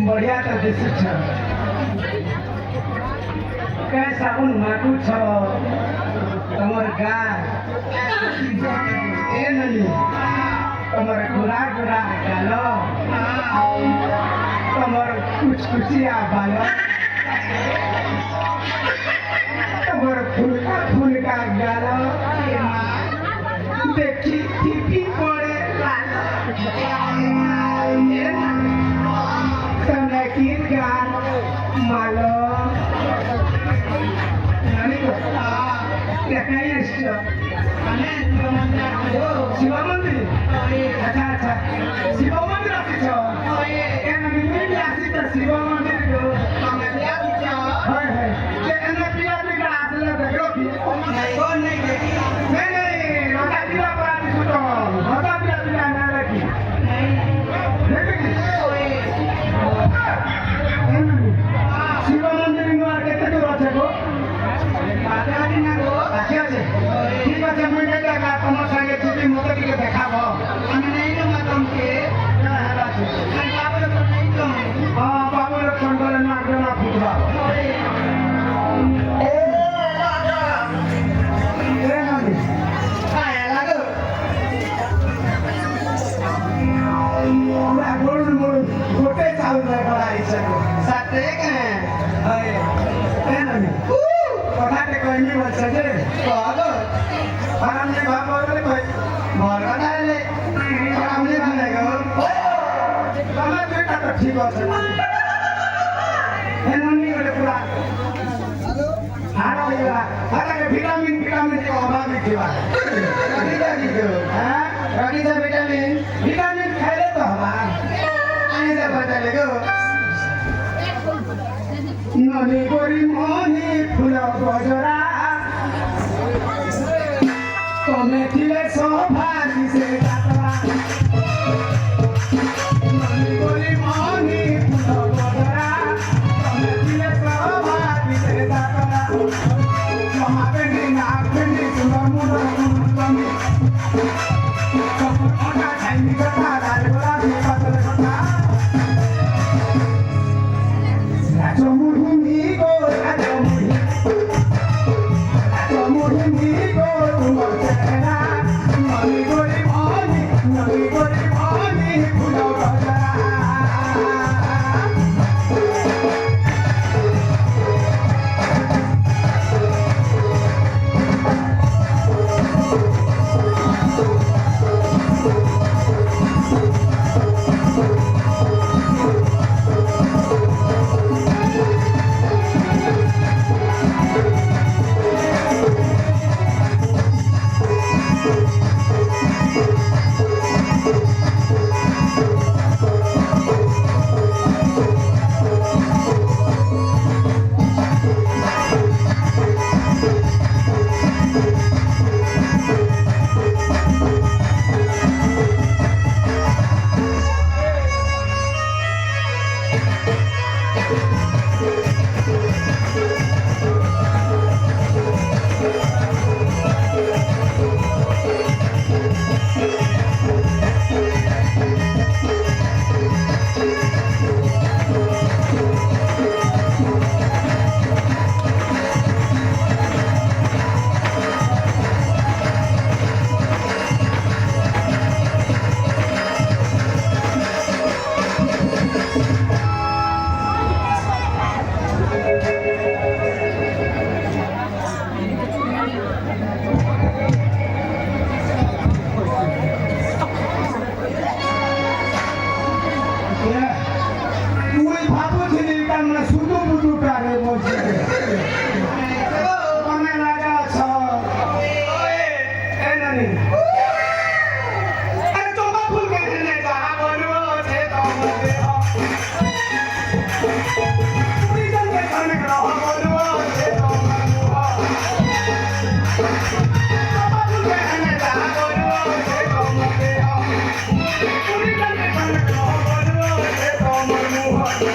बढ़िया तो देसी छ काय साबुन माटू छ तमर गा ए ननी तमर गुरा गुरा गालो तमर कुछ कुचिया बालो तमर फूल का गालो देखी टीपी पड़े Tanakikan malo, nani ko? Dekaya siya. Siwa Mandiri. Acha. Siwa Mandiri asi siya. Kaya nagmimili asi siya Siwa Mandiri ko. Pangaliya asi siya. Hai. Kaya napiya asi lang bagyo. Nahi. Mata pila para disuto. Mata pila na lagi. Shiv मंदिर केते दूर अच्छे गो पाखे अच्छे ठीक अच्छे मुझे देखा तुम संगे छुट्टी मत टिके देखाब हाँ बाबू लक्षण करे ना फुटबा गोटे चावल कथाटे कहनी भन्छ जे कहलो आरामले भाबले भइ मरनाले आरामले भनेको तमा दुईटा त ठीक छ हेननी गरे पुरा हारा होला हाराले भिटामिन को अभाव थियो रगी छ भिटामिन खाइले त हवा अनि त बतालेको नदी गोरी मोनी फूल बजरा तमे थिले सौभाग्य से जातरा नदी गोरी मोनी फूल মানে শুধু বুধু টারে বলছে মনে লাগা আছ এ নানি আরে চম্পা ফুল কেনে নে যাহা বলবো সে তোমাকে পুরি জন্মে খানে গ্রহ বলবো সে তোমাকে চম্পা ফুল কেনে নে যাহা বলবো সে তোমাকে পুরি জন্মে খানে গ্রহ বলবো সে তোমাকে